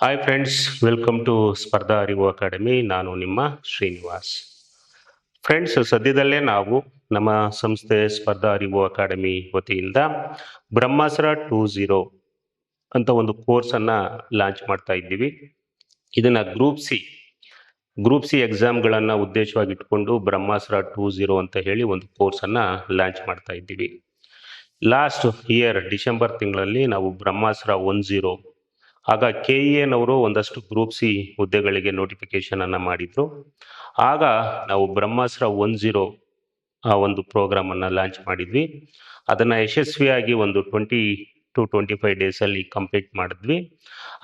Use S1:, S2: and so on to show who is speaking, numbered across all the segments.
S1: Hi friends, welcome to ಸ್ಪರ್ಧಾ ಅರಿವು academy. ನಾನು ನಿಮ್ಮ ಶ್ರೀನಿವಾಸ್. ಫ್ರೆಂಡ್ಸ್, ಸದ್ಯದಲ್ಲೇ ನಾವು ನಮ್ಮ ಸಂಸ್ಥೆ ಸ್ಪರ್ಧಾ ಅರಿವು ಅಕಾಡೆಮಿ ವತಿಯಿಂದ ಬ್ರಹ್ಮಾಸ್ತ್ರ 2.0 ಅಂತ ಒಂದು ಕೋರ್ಸನ್ನು ಲಾಂಚ್ ಮಾಡ್ತಾ ಇದ್ದೀವಿ. ಇದನ್ನು ಗ್ರೂಪ್ ಸಿ ಎಕ್ಸಾಮ್ಗಳನ್ನು ಉದ್ದೇಶವಾಗಿ ಇಟ್ಕೊಂಡು ಬ್ರಹ್ಮಾಸ್ತ್ರ 2.0 ಅಂತ ಹೇಳಿ ಒಂದು ಕೋರ್ಸನ್ನು ಲಾಂಚ್ ಮಾಡ್ತಾ ಇದ್ದೀವಿ. ಲಾಸ್ಟ್ ಇಯರ್ ಡಿಸೆಂಬರ್ ತಿಂಗಳಲ್ಲಿ ನಾವು ಬ್ರಹ್ಮಾಸ್ತ್ರ 1.0 ಆಗ KEAನವರು ಒಂದಷ್ಟು ಗ್ರೂಪ್ ಸಿ ಹುದ್ದೆಗಳಿಗೆ ನೋಟಿಫಿಕೇಶನ್ ಅನ್ನು ಮಾಡಿದ್ರು. ಆಗ ನಾವು ಬ್ರಹ್ಮಾಸ್ತ್ರ 1.0 ಆ ಒಂದು ಪ್ರೋಗ್ರಾಮನ್ನು ಲಾಂಚ್ ಮಾಡಿದ್ವಿ. ಅದನ್ನು ಯಶಸ್ವಿಯಾಗಿ ಒಂದು 20 to 25 ಡೇಸಲ್ಲಿ ಕಂಪ್ಲೀಟ್ ಮಾಡಿದ್ವಿ.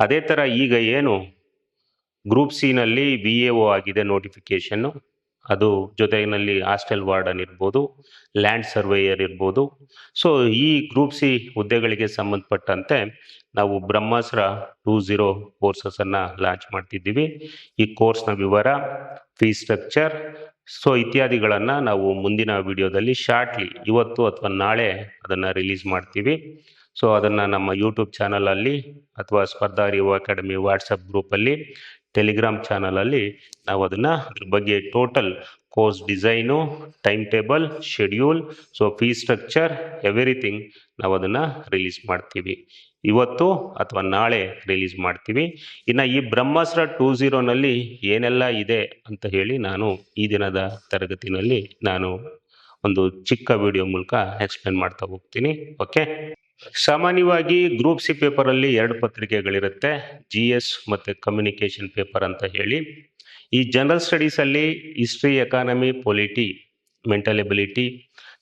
S1: ಅದೇ ಥರ ಈಗ ಏನು ಗ್ರೂಪ್ ಸಿನಲ್ಲಿ VAO ಆಗಿದೆ ನೋಟಿಫಿಕೇಶನ್ನು, ಅದು ಜೊತೆಗಿನಲ್ಲಿ ಹಾಸ್ಟೆಲ್ ವಾರ್ಡನ್ ಇರ್ಬೋದು, ಲ್ಯಾಂಡ್ ಸರ್ವೇಯರ್ ಇರ್ಬೋದು. ಸೊ ಈ ಗ್ರೂಪ್ ಸಿ ಹುದ್ದೆಗಳಿಗೆ ಸಂಬಂಧಪಟ್ಟಂತೆ ನಾವು ಬ್ರಹ್ಮಾಸ್ತ್ರ 2.0 ಕೋರ್ಸಸನ್ನು ಲಾಂಚ್ ಮಾಡ್ತಿದ್ದೀವಿ. ಈ ಕೋರ್ಸ್ನ ವಿವರ, ಫೀಸ್ ಸ್ಟ್ರಕ್ಚರ್, ಸೊ ಇತ್ಯಾದಿಗಳನ್ನು ನಾವು ಮುಂದಿನ ವಿಡಿಯೋದಲ್ಲಿ ಶಾರ್ಟ್ಲಿ ಇವತ್ತು ಅಥವಾ ನಾಳೆ ಅದನ್ನು ರಿಲೀಸ್ ಮಾಡ್ತೀವಿ. ಸೊ ಅದನ್ನು ನಮ್ಮ ಯೂಟ್ಯೂಬ್ ಚಾನಲಲ್ಲಿ ಅಥವಾ ಸ್ಪರ್ಧಾ ಅರಿವು ಅಕಾಡೆಮಿ ವಾಟ್ಸಪ್ ಗ್ರೂಪಲ್ಲಿ, ಟೆಲಿಗ್ರಾಮ್ ಚಾನಲಲ್ಲಿ ನಾವು ಅದನ್ನು ಅದ್ರ ಬಗ್ಗೆ total course design, time table, schedule, so fees structure, everything ನಾವು ಅದನ್ನು ರಿಲೀಸ್ ಮಾಡ್ತೀವಿ. ಇವತ್ತು ಅಥವಾ ನಾಳೆ ರಿಲೀಸ್ ಮಾಡ್ತೀವಿ. ಇನ್ನು ಈ ಬ್ರಹ್ಮಾಸ್ತ್ರ 2.0ನಲ್ಲಿ ಏನೆಲ್ಲ ಇದೆ ಅಂತ ಹೇಳಿ ನಾನು ಈ ದಿನದ ತರಗತಿನಲ್ಲಿ ನಾನು ಒಂದು ಚಿಕ್ಕ ವಿಡಿಯೋ ಮೂಲಕ ಎಕ್ಸ್ಪ್ಲೇನ್ ಮಾಡ್ತಾ ಹೋಗ್ತೀನಿ. ಓಕೆ, ಸಾಮಾನ್ಯವಾಗಿ ಗ್ರೂಪ್ ಸಿ ಪೇಪರಲ್ಲಿ 2 ಪತ್ರಿಕೆಗಳಿರುತ್ತೆ, GS ಮತ್ತು ಕಮ್ಯುನಿಕೇಷನ್ ಪೇಪರ್ ಅಂತ ಹೇಳಿ. ಈ ಜನರಲ್ ಸ್ಟಡೀಸಲ್ಲಿ history, economy, polity, mental ability,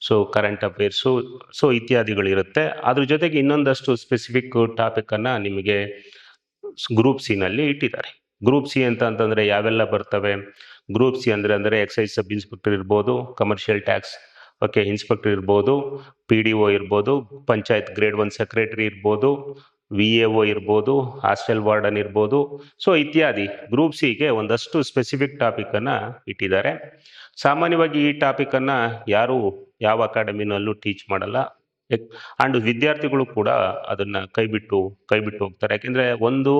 S1: so current affairs, so ಇತ್ಯಾದಿಗಳಿರುತ್ತೆ. ಅದ್ರ ಜೊತೆಗೆ ಇನ್ನೊಂದಷ್ಟು ಸ್ಪೆಸಿಫಿಕ್ ಟಾಪಿಕನ್ನು ನಿಮಗೆ ಗ್ರೂಪ್ ಸಿನಲ್ಲಿ ಇಟ್ಟಿದ್ದಾರೆ. ಗ್ರೂಪ್ ಸಿ ಅಂತಂದರೆ ಯಾವೆಲ್ಲ ಬರ್ತವೆ? ಗ್ರೂಪ್ ಸಿ ಅಂದರೆ ಎಕ್ಸೈಸ್ ಸಬ್ ಇನ್ಸ್ಪೆಕ್ಟರ್ ಇರ್ಬೋದು, ಕಮರ್ಷಿಯಲ್ ಟ್ಯಾಕ್ಸ್ ಇನ್ಸ್ಪೆಕ್ಟರ್ ಇರ್ಬೋದು, PDO ಇರ್ಬೋದು, ಪಂಚಾಯತ್ ಗ್ರೇಡ್ 1 ಸೆಕ್ರೆಟರಿ ಇರ್ಬೋದು, VAO ಇರ್ಬೋದು, ಹಾಸ್ಟೆಲ್ ವಾರ್ಡನ್ ಇರ್ಬೋದು, ಸೊ ಇತ್ಯಾದಿ. ಗ್ರೂಪ್ ಸಿಗೆ ಒಂದಷ್ಟು ಸ್ಪೆಸಿಫಿಕ್ ಟಾಪಿಕನ್ನು ಇಟ್ಟಿದ್ದಾರೆ. ಸಾಮಾನ್ಯವಾಗಿ ಈ ಟಾಪಿಕನ್ನು ಯಾರು ಯಾವ ಅಕಾಡೆಮಿನಲ್ಲೂ ಟೀಚ್ ಮಾಡಲ್ಲ, ಆ್ಯಂಡ್ ವಿದ್ಯಾರ್ಥಿಗಳು ಕೂಡ ಅದನ್ನು ಕೈಬಿಟ್ಟು ಹೋಗ್ತಾರೆ. ಯಾಕೆಂದರೆ ಒಂದು,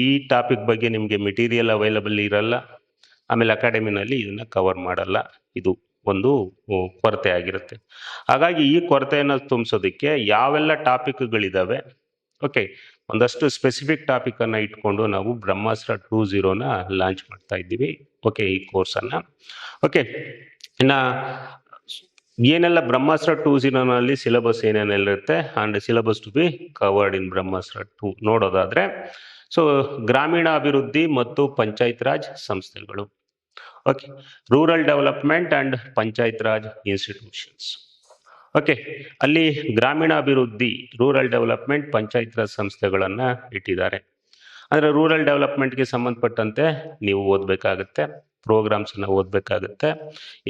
S1: ಈ ಟಾಪಿಕ್ ಬಗ್ಗೆ ನಿಮಗೆ ಮೆಟೀರಿಯಲ್ ಅವೈಲಬಲ್ ಇರಲ್ಲ, ಆಮೇಲೆ ಅಕಾಡೆಮಿನಲ್ಲಿ ಇದನ್ನು ಕವರ್ ಮಾಡಲ್ಲ. ಇದು ಒಂದು ಕೊರತೆ ಆಗಿರುತ್ತೆ. ಹಾಗಾಗಿ ಈ ಕೊರತೆಯನ್ನು ತುಂಬಿಸೋದಕ್ಕೆ ಯಾವೆಲ್ಲ ಟಾಪಿಕ್ಗಳಿದ್ದಾವೆ, ಓಕೆ, ಒಂದಷ್ಟು ಸ್ಪೆಸಿಫಿಕ್ ಟಾಪಿಕನ್ನು ಇಟ್ಕೊಂಡು ನಾವು ಬ್ರಹ್ಮಾಸ್ತ್ರ 2.0ನ ಲಾಂಚ್ ಮಾಡ್ತಾ ಇದ್ದೀವಿ. ಓಕೆ, ಈ ಕೋರ್ಸನ್ನು. ಓಕೆ, ಇನ್ನು ಏನೆಲ್ಲ ಬ್ರಹ್ಮಾಸ್ತ್ರ 2.0ನಲ್ಲಿ ಸಿಲೆಬಸ್ ಏನೇನಿರುತ್ತೆ and syllabus to be covered in Brahmastra 2 ನೋಡೋದಾದರೆ, ಸೊ ಗ್ರಾಮೀಣ ಅಭಿವೃದ್ಧಿ ಮತ್ತು ಪಂಚಾಯತ್ ರಾಜ್ ಸಂಸ್ಥೆಗಳು, okay, rural development and Panchayat Raj institutions. Okay, ಅಲ್ಲಿ ಗ್ರಾಮೀಣ ಅಭಿವೃದ್ಧಿ, ರೂರಲ್ ಡೆವಲಪ್ಮೆಂಟ್, ಪಂಚಾಯತ್ ರಾಜ್ ಸಂಸ್ಥೆಗಳನ್ನು ಇಟ್ಟಿದ್ದಾರೆ. ಅಂದರೆ ರೂರಲ್ ಡೆವಲಪ್ಮೆಂಟ್ಗೆ ಸಂಬಂಧಪಟ್ಟಂತೆ ನೀವು ಓದಬೇಕಾಗತ್ತೆ, ಪ್ರೋಗ್ರಾಮ್ಸನ್ನು ಓದಬೇಕಾಗತ್ತೆ.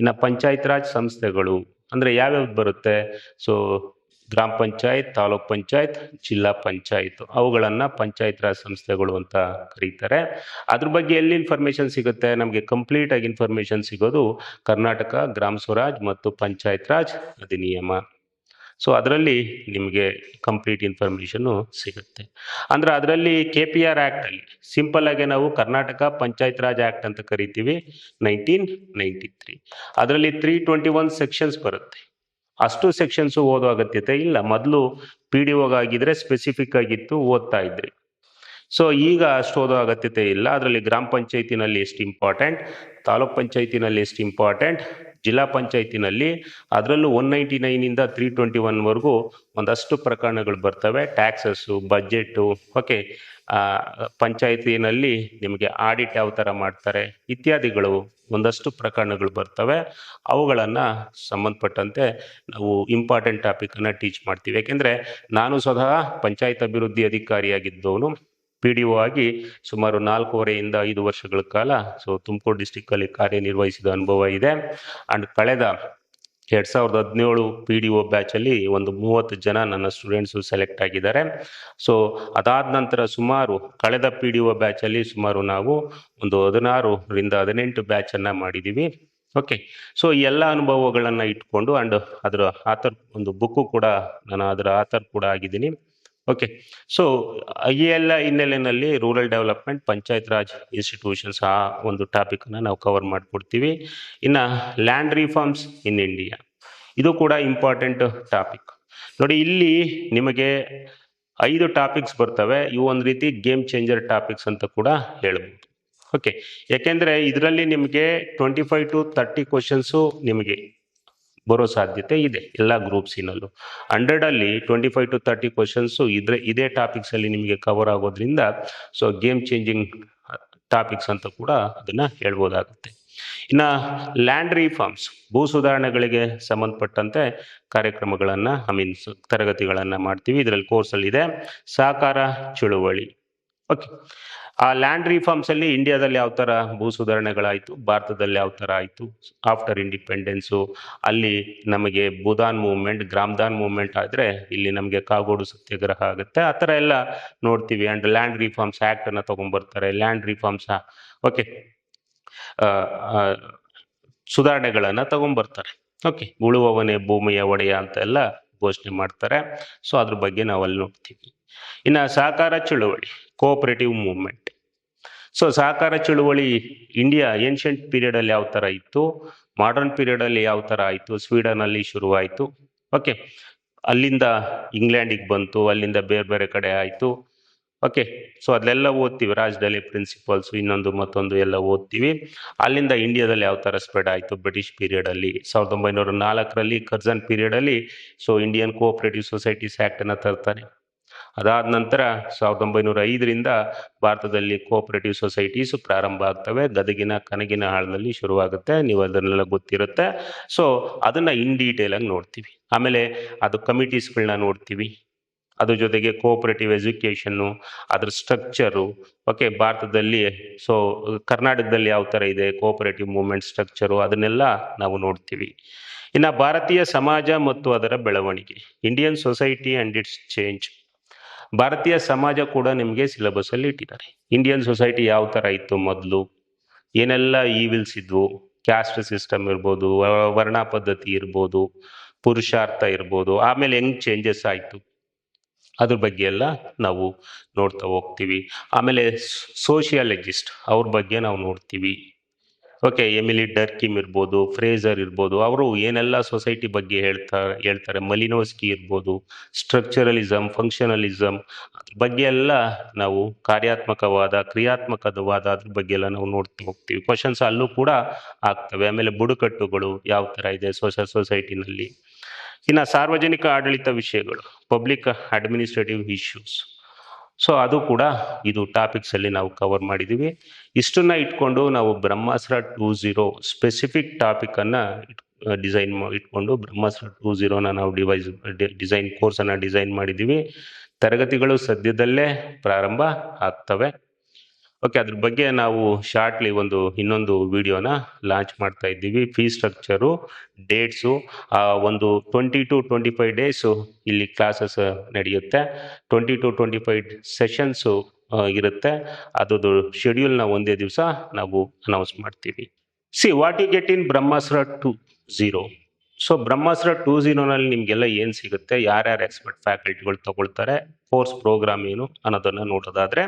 S1: ಇನ್ನು ಪಂಚಾಯತ್ ರಾಜ್ ಸಂಸ್ಥೆಗಳು ಅಂದರೆ ಯಾವ್ಯಾವ್ದು ಬರುತ್ತೆ? ಸೊ ಗ್ರಾಮ ಪಂಚಾಯತ್, ತಾಲೂಕ್ ಪಂಚಾಯತ್, ಜಿಲ್ಲಾ ಪಂಚಾಯತ್, ಅವುಗಳನ್ನು ಪಂಚಾಯತ್ ರಾಜ್ ಸಂಸ್ಥೆಗಳು ಅಂತ ಕರೀತಾರೆ. ಅದ್ರ ಬಗ್ಗೆ ಎಲ್ಲಿ ಇನ್ಫಾರ್ಮೇಷನ್ ಸಿಗುತ್ತೆ? ನಮಗೆ ಕಂಪ್ಲೀಟ್ ಆಗಿ ಇನ್ಫಾರ್ಮೇಷನ್ ಸಿಗೋದು ಕರ್ನಾಟಕ ಗ್ರಾಮ ಸ್ವರಾಜ್ ಮತ್ತು ಪಂಚಾಯತ್ ರಾಜ್ ಅಧಿನಿಯಮ. ಸೊ ಅದರಲ್ಲಿ ನಿಮಗೆ ಕಂಪ್ಲೀಟ್ ಇನ್ಫಾರ್ಮೇಷನ್ನು ಸಿಗುತ್ತೆ. ಅಂದರೆ ಅದರಲ್ಲಿ KPR ಆ್ಯಕ್ಟಲ್ಲಿ ಸಿಂಪಲ್ ಆಗಿ ನಾವು ಕರ್ನಾಟಕ ಪಂಚಾಯತ್ ರಾಜ್ ಆ್ಯಕ್ಟ್ ಅಂತ ಕರಿತೀವಿ, 1993. ಅದರಲ್ಲಿ 321 ಸೆಕ್ಷನ್ಸ್ ಬರುತ್ತೆ. ಅಷ್ಟು ಸೆಕ್ಷನ್ಸು ಓದೋ ಅಗತ್ಯತೆ ಇಲ್ಲ. ಮೊದಲು PDOಗಾಗಿದ್ರೆ ಸ್ಪೆಸಿಫಿಕ್ ಆಗಿತ್ತು, ಓದ್ತಾ ಇದ್ರಿ. ಸೊ ಈಗ ಅಷ್ಟು ಓದೋ ಅಗತ್ಯತೆ ಇಲ್ಲ. ಅದರಲ್ಲಿ ಗ್ರಾಮ ಪಂಚಾಯತಿನಲ್ಲಿ ಎಷ್ಟು ಇಂಪಾರ್ಟೆಂಟ್, ತಾಲೂಕ್ ಪಂಚಾಯತಿನಲ್ಲಿ ಎಷ್ಟು ಇಂಪಾರ್ಟೆಂಟ್, ಜಿಲ್ಲಾ ಪಂಚಾಯತಿನಲ್ಲಿ ಅದರಲ್ಲೂ 199ಇಂದ 321ವರೆಗೂ ಒಂದಷ್ಟು ಪ್ರಕರಣಗಳು ಬರ್ತವೆ. ಟ್ಯಾಕ್ಸಸ್ಸು, ಬಜೆಟ್ಟು, ಓಕೆ, ಪಂಚಾಯತಿನಲ್ಲಿ ನಿಮಗೆ ಆಡಿಟ್ ಯಾವ ಥರ ಮಾಡ್ತಾರೆ ಇತ್ಯಾದಿಗಳು ಒಂದಷ್ಟು ಪ್ರಕರಣಗಳು ಬರ್ತವೆ. ಅವುಗಳನ್ನು ಸಂಬಂಧಪಟ್ಟಂತೆ ನಾವು ಇಂಪಾರ್ಟೆಂಟ್ ಟಾಪಿಕನ್ನು ಟೀಚ್ ಮಾಡ್ತೀವಿ. ಯಾಕೆಂದರೆ ನಾನು ಸ್ವತಃ ಪಂಚಾಯತ್ ಅಭಿವೃದ್ಧಿ ಅಧಿಕಾರಿಯಾಗಿದ್ದವನು, PDO ಆಗಿ ಸುಮಾರು 4.5 ರಿಂದ 5 ವರ್ಷಗಳ ಕಾಲ ಸೊ ತುಮಕೂರು ಡಿಸ್ಟಿಕ್ಕಲ್ಲಿ ಕಾರ್ಯನಿರ್ವಹಿಸಿದ ಅನುಭವ ಇದೆ. ಆ್ಯಂಡ್ ಕಳೆದ 2017 PDO ಬ್ಯಾಚಲ್ಲಿ ಒಂದು 30 ಜನ ನನ್ನ ಸ್ಟೂಡೆಂಟ್ಸು ಸೆಲೆಕ್ಟ್ ಆಗಿದ್ದಾರೆ. ಸೊ ಅದಾದ ನಂತರ ಸುಮಾರು ಕಳೆದ PDO ಬ್ಯಾಚಲ್ಲಿ ಸುಮಾರು ನಾವು ಒಂದು 16 ರಿಂದ 18 ಬ್ಯಾಚನ್ನು ಮಾಡಿದ್ದೀವಿ. ಓಕೆ, ಸೊ ಎಲ್ಲ ಅನುಭವಗಳನ್ನು ಇಟ್ಕೊಂಡು ಆ್ಯಂಡ್ ಅದರ ಆಥರ್ ಒಂದು ಬುಕ್ಕು ಕೂಡ ನಾನು ಅದರ ಆಥರ್ ಕೂಡ ಆಗಿದ್ದೀನಿ. ಓಕೆ. ಸೊ ಈ ಎಲ್ಲ ಹಿನ್ನೆಲೆಯಲ್ಲಿ rural development, panchayat Raj institutions ಆ ಒಂದು ಟಾಪಿಕನ್ನು ನಾವು ಕವರ್ ಮಾಡಿಕೊಡ್ತೀವಿ. ಇನ್ನು ಲ್ಯಾಂಡ್ ರಿಫಾರ್ಮ್ಸ್ ಇನ್ ಇಂಡಿಯಾ, ಇದು ಕೂಡ ಇಂಪಾರ್ಟೆಂಟ್ ಟಾಪಿಕ್. ನೋಡಿ, ಇಲ್ಲಿ ನಿಮಗೆ 5 ಟಾಪಿಕ್ಸ್ ಬರ್ತವೆ. ಇವು ಒಂದು ರೀತಿ ಗೇಮ್ ಚೇಂಜರ್ ಟಾಪಿಕ್ಸ್ ಅಂತ ಕೂಡ ಹೇಳ್ಬೋದು. ಓಕೆ, ಯಾಕೆಂದರೆ ಇದರಲ್ಲಿ ನಿಮಗೆ 25 to 30 ಕ್ವಶನ್ಸು ನಿಮಗೆ ಬರೋ ಸಾಧ್ಯತೆ ಇದೆ ಎಲ್ಲ ಗ್ರೂಪ್ಸಿನಲ್ಲೂ. 100ಅಲ್ಲಿ 25 to 30 ಕ್ವಶನ್ಸು ಇದೇ ಟಾಪಿಕ್ಸಲ್ಲಿ ನಿಮಗೆ ಕವರ್ ಆಗೋದ್ರಿಂದ ಸೊ ಗೇಮ್ ಚೇಂಜಿಂಗ್ ಟಾಪಿಕ್ಸ್ ಅಂತ ಕೂಡ ಅದನ್ನು ಹೇಳ್ಬೋದಾಗುತ್ತೆ. ಇನ್ನು ಲ್ಯಾಂಡ್ ರಿಫಾರ್ಮ್ಸ್, ಭೂ ಸುಧಾರಣೆಗಳಿಗೆ ಸಂಬಂಧಪಟ್ಟಂತೆ ಕಾರ್ಯಕ್ರಮಗಳನ್ನು ತರಗತಿಗಳನ್ನು ಮಾಡ್ತೀವಿ. ಇದರಲ್ಲಿ ಕೋರ್ಸಲ್ಲಿದೆ ಸಹಕಾರ ಚಳುವಳಿ. ಓಕೆ, ಆ ಲ್ಯಾಂಡ್ ರಿಫಾರ್ಮ್ಸಲ್ಲಿ ಇಂಡಿಯಾದಲ್ಲಿ ಯಾವ ಥರ ಭೂ ಸುಧಾರಣೆಗಳಾಯಿತು, ಭಾರತದಲ್ಲಿ ಯಾವ ಥರ ಆಯಿತು ಆಫ್ಟರ್ ಇಂಡಿಪೆಂಡೆನ್ಸು, ಅಲ್ಲಿ ನಮಗೆ ಭೂದಾನ್ ಮೂವ್ಮೆಂಟ್, ಗ್ರಾಮದಾನ್ ಮೂವ್ಮೆಂಟ್ ಆದರೆ ಇಲ್ಲಿ ನಮಗೆ ಕಾಗೋಡು ಸತ್ಯಾಗ್ರಹ ಆಗುತ್ತೆ, ಆ ಥರ ಎಲ್ಲ ನೋಡ್ತೀವಿ. ಆ್ಯಂಡ್ ಲ್ಯಾಂಡ್ ರಿಫಾರ್ಮ್ಸ್ ಆ್ಯಕ್ಟನ್ನು ತೊಗೊಂಡ್ಬರ್ತಾರೆ. ಲ್ಯಾಂಡ್ ರಿಫಾರ್ಮ್ಸ್ ಓಕೆ ಸುಧಾರಣೆಗಳನ್ನು ತಗೊಂಡ್ಬರ್ತಾರೆ. ಓಕೆ, ಉಳುವವನೇ ಭೂಮಿಯ ಒಡೆಯ ಅಂತ ಎಲ್ಲ ಘೋಷಣೆ ಮಾಡ್ತಾರೆ. ಸೊ ಅದ್ರ ಬಗ್ಗೆ ನಾವು ಅಲ್ಲಿ ನೋಡ್ತೀವಿ. ಇನ್ನು ಸಹಕಾರ ಚಳುವಳಿ, ಕೋಆಪರೇಟಿವ್ ಮೂವ್ಮೆಂಟ್. ಸೊ ಸಹಕಾರ ಚಳುವಳಿ ಇಂಡಿಯಾ ಏನ್ಷಿಯಂಟ್ ಪೀರಿಯಡಲ್ಲಿ ಯಾವ ಥರ ಇತ್ತು, ಮಾಡರ್ನ್ ಪೀರಿಯಡಲ್ಲಿ ಯಾವ ಥರ ಆಯಿತು, ಸ್ವೀಡನಲ್ಲಿ ಶುರುವಾಯಿತು. ಓಕೆ, ಅಲ್ಲಿಂದ ಇಂಗ್ಲೆಂಡಿಗೆ ಬಂತು, ಅಲ್ಲಿಂದ ಬೇರೆ ಬೇರೆ ಕಡೆ ಆಯಿತು. ಓಕೆ, ಸೊ ಅದೆಲ್ಲ ಓದ್ತೀವಿ. ರಾಜ್-ಡೆಲ್ಲಿ ಪ್ರಿನ್ಸಿಪಲ್ಸು, ಇನ್ನೊಂದು ಮತ್ತೊಂದು ಎಲ್ಲ ಓದ್ತೀವಿ. ಅಲ್ಲಿಂದ ಇಂಡಿಯಾದಲ್ಲಿ ಯಾವ ಥರ ಸ್ಪ್ರೆಡ್ ಆಯಿತು ಬ್ರಿಟಿಷ್ ಪೀರಿಯಡಲ್ಲಿ. 1904ರಲ್ಲಿ ಕರ್ಜನ್ ಪೀರಿಯಡಲ್ಲಿ ಸೊ ಇಂಡಿಯನ್ ಕೋಆಪರೇಟಿವ್ ಸೊಸೈಟೀಸ್ ಆ್ಯಕ್ಟನ್ನು ತರ್ತಾರೆ. ಅದಾದ ನಂತರ 1905ರಿಂದ ಭಾರತದಲ್ಲಿ ಕೋಆಪರೇಟಿವ್ ಸೊಸೈಟೀಸ್ ಪ್ರಾರಂಭ ಆಗ್ತವೆ. ಗದಗಿನ ಕನಗಿನ ಹಾಳದಲ್ಲಿ ಶುರುವಾಗುತ್ತೆ, ನೀವು ಅದನ್ನೆಲ್ಲ ಗೊತ್ತಿರುತ್ತೆ. ಸೊ ಅದನ್ನು ಇನ್ ಡೀಟೇಲಾಗಿ ನೋಡ್ತೀವಿ. ಆಮೇಲೆ ಅದು ಕಮಿಟೀಸ್ಗಳನ್ನ ನೋಡ್ತೀವಿ. ಅದ್ರ ಜೊತೆಗೆ ಕೋಆಪರೇಟಿವ್ ಎಜುಕೇಷನ್ನು, ಅದ್ರ ಸ್ಟ್ರಕ್ಚರು. ಓಕೆ, ಭಾರತದಲ್ಲಿ ಸೊ ಕರ್ನಾಟಕದಲ್ಲಿ ಯಾವ ಥರ ಇದೆ ಕೋಆಪರೇಟಿವ್ ಮೂವ್ಮೆಂಟ್ ಸ್ಟ್ರಕ್ಚರು, ಅದನ್ನೆಲ್ಲ ನಾವು ನೋಡ್ತೀವಿ. ಇನ್ನು ಭಾರತೀಯ ಸಮಾಜ ಮತ್ತು ಅದರ ಬೆಳವಣಿಗೆ, Indian society and it's change. ಭಾರತೀಯ ಸಮಾಜ ಕೂಡ ನಿಮಗೆ ಸಿಲೆಬಸ್ಸಲ್ಲಿ ಇಟ್ಟಿದ್ದಾರೆ. ಇಂಡಿಯನ್ ಸೊಸೈಟಿ ಯಾವ ಥರ ಇತ್ತು ಮೊದಲು, ಏನೆಲ್ಲ ಈವಿಲ್ಸ್ ಇದ್ವು, ಕ್ಯಾಸ್ಟ್ ಸಿಸ್ಟಮ್ ಇರ್ಬೋದು, ವರ್ಣ ಪದ್ಧತಿ ಇರ್ಬೋದು, ಪುರುಷಾರ್ಥ ಇರ್ಬೋದು, ಆಮೇಲೆ ಹೆಂಗೆ ಚೇಂಜಸ್ ಆಯಿತು ಅದ್ರ ಬಗ್ಗೆ ಎಲ್ಲ ನಾವು ನೋಡ್ತಾ ಹೋಗ್ತೀವಿ. ಆಮೇಲೆ ಸೋಷಿಯಾಲಜಿಸ್ಟ್ ಅವ್ರ ಬಗ್ಗೆ ನಾವು ನೋಡ್ತೀವಿ. ಓಕೆ, ಎಮಿಲಿ ಡರ್ಕಿಮ್ ಇರ್ಬೋದು, ಫ್ರೇಜರ್ ಇರ್ಬೋದು, ಅವರು ಏನೆಲ್ಲ ಸೊಸೈಟಿ ಬಗ್ಗೆ ಹೇಳ್ತಾರೆ. ಮಲಿನೋಸ್ಕಿ ಇರ್ಬೋದು, ಸ್ಟ್ರಕ್ಚರಲಿಸಮ್, ಫಂಕ್ಷನಲಿಸಮ್, ಅದ್ರ ಬಗ್ಗೆ ಎಲ್ಲ ನಾವು ಕಾರ್ಯಾತ್ಮಕವಾದ, ಕ್ರಿಯಾತ್ಮಕವಾದ ಅದ್ರ ಬಗ್ಗೆ ಎಲ್ಲ ನಾವು ನೋಡ್ತಾ ಹೋಗ್ತೀವಿ. ಕ್ವಶನ್ಸ್ ಅಲ್ಲೂ ಕೂಡ ಆಗ್ತವೆ. ಆಮೇಲೆ ಬುಡಕಟ್ಟುಗಳು ಯಾವ ಥರ ಇದೆ ಸೊಸೈಟಿನಲ್ಲಿ. ಇನ್ನು ಸಾರ್ವಜನಿಕ ಆಡಳಿತ ವಿಷಯಗಳು, ಪಬ್ಲಿಕ್ ಅಡ್ಮಿನಿಸ್ಟ್ರೇಟಿವ್ ಇಶ್ಯೂಸ್. ಸೊ ಅದು ಕೂಡ ಇದು ಟಾಪಿಕ್ಸಲ್ಲಿ ನಾವು ಕವರ್ ಮಾಡಿದ್ದೀವಿ. ಇಷ್ಟನ್ನು ಇಟ್ಕೊಂಡು ನಾವು ಬ್ರಹ್ಮಾಸ್ತ್ರ 2.0 ಸ್ಪೆಸಿಫಿಕ್ ಟಾಪಿಕನ್ನು ಇಟ್ಕೊಂಡು ಬ್ರಹ್ಮಾಸ್ತ್ರ 2.0ನ ನಾವು ಡಿಸೈನ್ ಕೋರ್ಸನ್ನು ಡಿಸೈನ್ ಮಾಡಿದ್ದೀವಿ. ತರಗತಿಗಳು ಸದ್ಯದಲ್ಲೇ ಪ್ರಾರಂಭ ಆಗ್ತವೆ. ಓಕೆ, ಅದ್ರ ಬಗ್ಗೆ ನಾವು ಶಾರ್ಟ್ಲಿ ಇನ್ನೊಂದು ವಿಡಿಯೋನ ಲಾಂಚ್ ಮಾಡ್ತಾ ಇದ್ದೀವಿ. ಫೀ ಸ್ಟ್ರಕ್ಚರು, ಡೇಟ್ಸು, ಒಂದು 20 to 25 ಡೇಸು ಇಲ್ಲಿ ಕ್ಲಾಸಸ್ ನಡೆಯುತ್ತೆ. 20 to 25 ಸೆಷನ್ಸು ಇರುತ್ತೆ. ಅದ್ರದ್ದು ಶೆಡ್ಯೂಲ್ನ ಒಂದೇ ದಿವಸ ನಾವು ಅನೌನ್ಸ್ ಮಾಡ್ತೀವಿ. What you get in Brahmastra 2.0. So Brahmastra 2.0ನಲ್ಲಿ ನಿಮಗೆಲ್ಲ ಏನು ಸಿಗುತ್ತೆ, ಯಾರ್ಯಾರು ಎಕ್ಸ್ಪರ್ಟ್ ಫ್ಯಾಕಲ್ಟಿಗಳು ತಗೊಳ್ತಾರೆ, ಕೋರ್ಸ್ ಪ್ರೋಗ್ರಾಮ್ ಏನು ಅನ್ನೋದನ್ನು ನೋಡೋದಾದರೆ,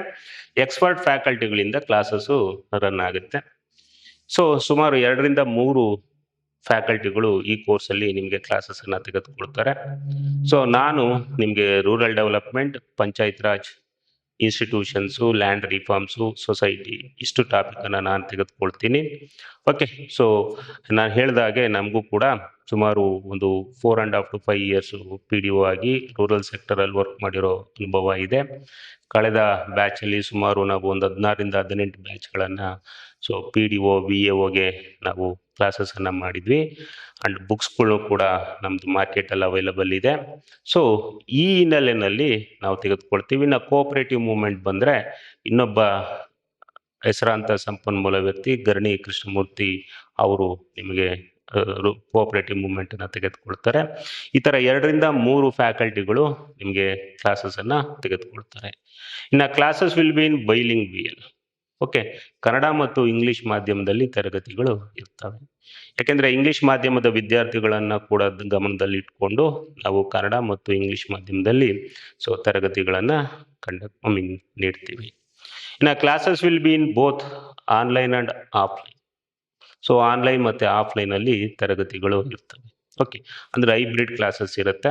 S1: ಎಕ್ಸ್ಪರ್ಟ್ ಫ್ಯಾಕಲ್ಟಿಗಳಿಂದ ಕ್ಲಾಸಸ್ಸು ರನ್ ಆಗುತ್ತೆ. ಸೊ ಸುಮಾರು 2 to 3 ಫ್ಯಾಕಲ್ಟಿಗಳು ಈ ಕೋರ್ಸಲ್ಲಿ ನಿಮಗೆ ಕ್ಲಾಸಸ್ಸನ್ನು ತೆಗೆದುಕೊಳ್ತಾರೆ. ಸೊ ನಾನು ನಿಮಗೆ rural development, panchayat Raj institutions, land reforms, society, ಇಷ್ಟು ಟಾಪಿಕನ್ನು ನಾನು ತೆಗೆದುಕೊಳ್ತೀನಿ. ಓಕೆ, ಸೊ ನಾನು ಹೇಳಿದಾಗೆ ನಮಗೂ ಕೂಡ ಸುಮಾರು 4.5 to 5 ಇಯರ್ಸು PDO ಆಗಿ ರೂರಲ್ ಸೆಕ್ಟರಲ್ಲಿ ವರ್ಕ್ ಮಾಡಿರೋ ಅನುಭವ ಇದೆ. ಕಳೆದ ಬ್ಯಾಚಲ್ಲಿ ಸುಮಾರು ನಾವು 16ರಿಂದ 18 ಬ್ಯಾಚ್ಗಳನ್ನು ಸೊ PDO, VAOಗೆ ನಾವು ಕ್ಲಾಸಸನ್ನು ಮಾಡಿದ್ವಿ. ಆ್ಯಂಡ್ ಬುಕ್ಸ್ಗಳು ಕೂಡ ನಮ್ಮದು ಮಾರ್ಕೆಟಲ್ಲಿ ಅವೈಲಬಲ್ ಇದೆ. ಸೊ ಈ ಹಿನ್ನೆಲೆಯಲ್ಲಿ ನಾವು ತೆಗೆದುಕೊಳ್ತೀವಿ. ನಾವು ಕೋಆಪರೇಟಿವ್ ಮೂವ್ಮೆಂಟ್ ಬಂದರೆ ಇನ್ನೊಬ್ಬ ಹೆಸರಾಂತ ಸಂಪನ್ಮೂಲ ವ್ಯಕ್ತಿ ಗರಣಿ ಕೃಷ್ಣಮೂರ್ತಿ ಅವರು ನಿಮಗೆ ಕೋಆಪರೇಟಿವ್ ಮೂವ್ಮೆಂಟನ್ನು ತೆಗೆದುಕೊಳ್ತಾರೆ. ಈ ಥರ 2 to 3 ಫ್ಯಾಕಲ್ಟಿಗಳು ನಿಮಗೆ ಕ್ಲಾಸಸನ್ನು ತೆಗೆದುಕೊಳ್ತಾರೆ. ಇನ್ನು classes will be in bilingual. Okay. Kannada ಮತ್ತು ಇಂಗ್ಲಿಷ್ ಮಾಧ್ಯಮದಲ್ಲಿ ತರಗತಿಗಳು ಇರ್ತವೆ. ಯಾಕೆಂದರೆ ಇಂಗ್ಲಿಷ್ ಮಾಧ್ಯಮದ ವಿದ್ಯಾರ್ಥಿಗಳನ್ನು ಕೂಡ ಗಮನದಲ್ಲಿಟ್ಕೊಂಡು ನಾವು ಕನ್ನಡ ಮತ್ತು ಇಂಗ್ಲಿಷ್ ಮಾಧ್ಯಮದಲ್ಲಿ ತರಗತಿಗಳನ್ನು ನೀಡ್ತೀವಿ. ಇನ್ನು classes will be in both online and offline. Online ಮತ್ತು ಆಫ್ಲೈನಲ್ಲಿ ತರಗತಿಗಳು ಇರ್ತವೆ. ಓಕೆ. ಅಂದರೆ ಹೈಬ್ರಿಡ್ ಕ್ಲಾಸಸ್ ಇರುತ್ತೆ.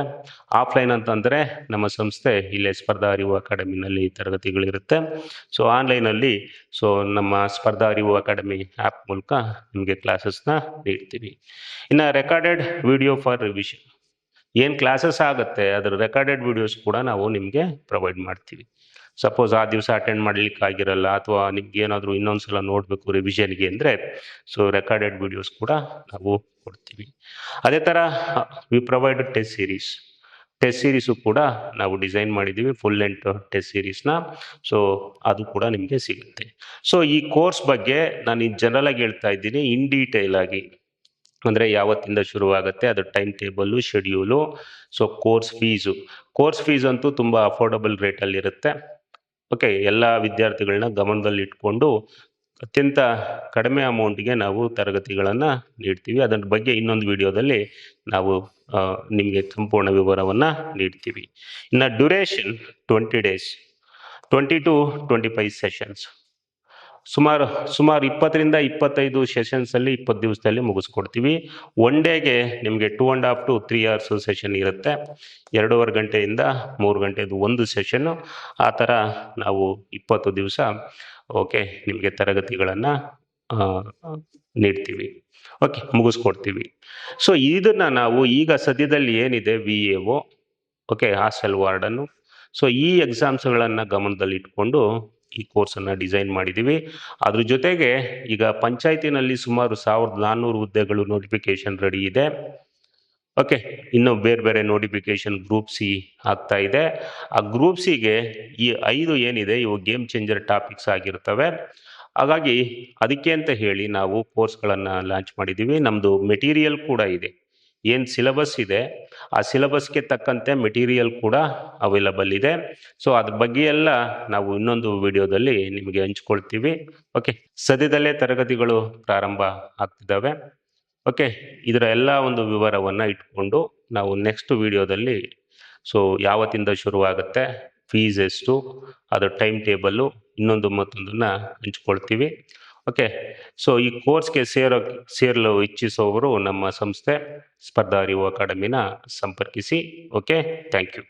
S1: ಆಫ್ಲೈನ್ ಅಂತಂದರೆ ನಮ್ಮ ಸಂಸ್ಥೆ ಇಲ್ಲೇ ಸ್ಪರ್ಧಾ ಅರಿವು ಅಕಾಡೆಮಿನಲ್ಲಿ ತರಗತಿಗಳಿರುತ್ತೆ. ಆನ್ಲೈನಲ್ಲಿ ನಮ್ಮ ಸ್ಪರ್ಧಾ ಅರಿವು ಅಕಾಡೆಮಿ ಆ್ಯಪ್ ಮೂಲಕ ನಿಮಗೆ ಕ್ಲಾಸಸ್ನ ನೀಡ್ತೀವಿ. ಇನ್ನು ರೆಕಾರ್ಡೆಡ್ ವಿಡಿಯೋ ಫಾರ್ ರಿವಿಷನ್. ಏನು ಕ್ಲಾಸಸ್ ಆಗುತ್ತೆ ಅದರ ರೆಕಾರ್ಡೆಡ್ ವಿಡಿಯೋಸ್ ಕೂಡ ನಾವು ನಿಮಗೆ ಪ್ರೊವೈಡ್ ಮಾಡ್ತೀವಿ. ಸಪೋಸ್ ಆ ದಿವಸ ಅಟೆಂಡ್ ಮಾಡಲಿಕ್ಕೆ ಆಗಿರಲ್ಲ ಅಥವಾ ನಿಮ್ಗೆ ಏನಾದರೂ ಇನ್ನೊಂದು ಸಲ ನೋಡಬೇಕು ರಿವಿಷನ್ಗೆ ಅಂದರೆ ರೆಕಾರ್ಡೆಡ್ ವಿಡಿಯೋಸ್ ಕೂಡ ನಾವು ಕೊಡ್ತೀವಿ. ಅದೇ ಥರ ವಿ ಪ್ರೊವೈಡ್ ಟೆಸ್ಟ್ ಸೀರೀಸು ಕೂಡ ನಾವು ಡಿಸೈನ್ ಮಾಡಿದ್ದೀವಿ, ಫುಲ್ ಲೆಂತ್ ಟೆಸ್ಟ್ ಸೀರೀಸ್ನ. ಅದು ಕೂಡ ನಿಮಗೆ ಸಿಗುತ್ತೆ. ಈ ಕೋರ್ಸ್ ಬಗ್ಗೆ ನಾನು ಜನರಲ್ ಆಗಿ ಹೇಳ್ತಾ ಇದ್ದೀನಿ, ಇನ್ ಡೀಟೇಲ್ ಆಗಿ ಅಂದರೆ ಯಾವತ್ತಿಂದ ಶುರುವಾಗುತ್ತೆ, ಅದು time table, schedule, course fees ಅಂತೂ ತುಂಬ ಅಫೋರ್ಡಬಲ್ ರೇಟಲ್ಲಿರುತ್ತೆ. ಓಕೆ. ಎಲ್ಲ ವಿದ್ಯಾರ್ಥಿಗಳನ್ನ ಗಮನದಲ್ಲಿಟ್ಕೊಂಡು ಅತ್ಯಂತ ಕಡಿಮೆ ಅಮೌಂಟ್ಗೆ ನಾವು ತರಗತಿಗಳನ್ನು ನೀಡ್ತೀವಿ. ಅದರ ಬಗ್ಗೆ ಇನ್ನೊಂದು ವಿಡಿಯೋದಲ್ಲಿ ನಾವು ನಿಮಗೆ ಸಂಪೂರ್ಣ ವಿವರವನ್ನು ನೀಡ್ತೀವಿ. ಇನ್ನು ಡ್ಯೂರೇಷನ್ 20 days, 20 to 25 ಸೆಷನ್ಸ್. ಸುಮಾರು 20ರಿಂದ 25 ಸೆಷನ್ಸಲ್ಲಿ 20 ದಿವಸದಲ್ಲಿ ಮುಗಿಸ್ಕೊಡ್ತೀವಿ. ಒನ್ ಡೇಗೆ ನಿಮಗೆ 2.5 to 3 hours ಸೆಷನ್ ಇರುತ್ತೆ. 2.5 ಗಂಟೆಯಿಂದ 3 ಗಂಟೆದು ಒಂದು ಸೆಷನ್ನು. ಆ ಥರ ನಾವು 20 ದಿವಸ ಓಕೆ ನಿಮಗೆ ತರಗತಿಗಳನ್ನು ನೀಡ್ತೀವಿ. ಓಕೆ, ಮುಗಿಸ್ಕೊಡ್ತೀವಿ. ಇದನ್ನು ನಾವು ಈಗ ಸದ್ಯದಲ್ಲಿ ಏನಿದೆ VAO, ಓಕೆ, ಹಾಸ್ಟೆಲ್ ವಾರ್ಡನ್ನು, ಈ ಎಕ್ಸಾಮ್ಸ್ಗಳನ್ನು ಗಮನದಲ್ಲಿ ಇಟ್ಕೊಂಡು ಈ ಕೋರ್ಸನ್ನು ಡಿಸೈನ್ ಮಾಡಿದ್ದೀವಿ. ಅದ್ರ ಜೊತೆಗೆ ಈಗ ಪಂಚಾಯತಿನಲ್ಲಿ ಸುಮಾರು 1400 ಹುದ್ದೆಗಳು ನೋಟಿಫಿಕೇಶನ್ ರೆಡಿ ಇದೆ. ಓಕೆ. ಇನ್ನು ಬೇರೆ ಬೇರೆ ನೋಟಿಫಿಕೇಶನ್ ಗ್ರೂಪ್ ಸಿ ಆಗ್ತಾ ಇದೆ. ಆ ಗ್ರೂಪ್ ಸಿಗೆ ಈ 5 ಏನಿದೆ ಇವು ಗೇಮ್ ಚೇಂಜರ್ ಟಾಪಿಕ್ಸ್ ಆಗಿರ್ತವೆ. ಹಾಗಾಗಿ ಅದಕ್ಕೆ ಅಂತ ಹೇಳಿ ನಾವು ಕೋರ್ಸ್ಗಳನ್ನು ಲಾಂಚ್ ಮಾಡಿದ್ದೀವಿ. ನಮ್ಮದು ಮೆಟೀರಿಯಲ್ ಕೂಡ ಇದೆ. ಏನು ಸಿಲೆಬಸ್ ಇದೆ ಆ ಸಿಲೆಬಸ್ಗೆ ತಕ್ಕಂತೆ ಮೆಟೀರಿಯಲ್ ಕೂಡ ಅವೈಲಬಲ್ ಇದೆ. ಅದ್ರ ಬಗ್ಗೆ ಎಲ್ಲ ನಾವು ಇನ್ನೊಂದು ವಿಡಿಯೋದಲ್ಲಿ ನಿಮಗೆ ಹಂಚ್ಕೊಳ್ತೀವಿ. ಓಕೆ. ಸದ್ಯದಲ್ಲೇ ತರಗತಿಗಳು ಪ್ರಾರಂಭ ಆಗ್ತಿದ್ದಾವೆ. ಓಕೆ. ಇದರ ಎಲ್ಲ ಒಂದು ವಿವರವನ್ನು ಇಟ್ಕೊಂಡು ನಾವು ನೆಕ್ಸ್ಟ್ ವಿಡಿಯೋದಲ್ಲಿ ಯಾವತ್ತಿಂದ ಶುರುವಾಗುತ್ತೆ, ಫೀಸ್ ಎಷ್ಟು, ಅದರ ಟೈಮ್ ಟೇಬಲ್ಲು, ಇನ್ನೊಂದು ಮತ್ತೊಂದನ್ನು ಹಂಚ್ಕೊಳ್ತೀವಿ. ಓಕೆ. ಈ ಕೋರ್ಸ್ಗೆ ಸೇರಲು ಇಚ್ಛಿಸುವವರು ನಮ್ಮ ಸಂಸ್ಥೆ ಸ್ಪರ್ಧಾ ಅರಿವು ಅಕಾಡೆಮಿನ ಸಂಪರ್ಕಿಸಿ. ಓಕೆ. Thank you.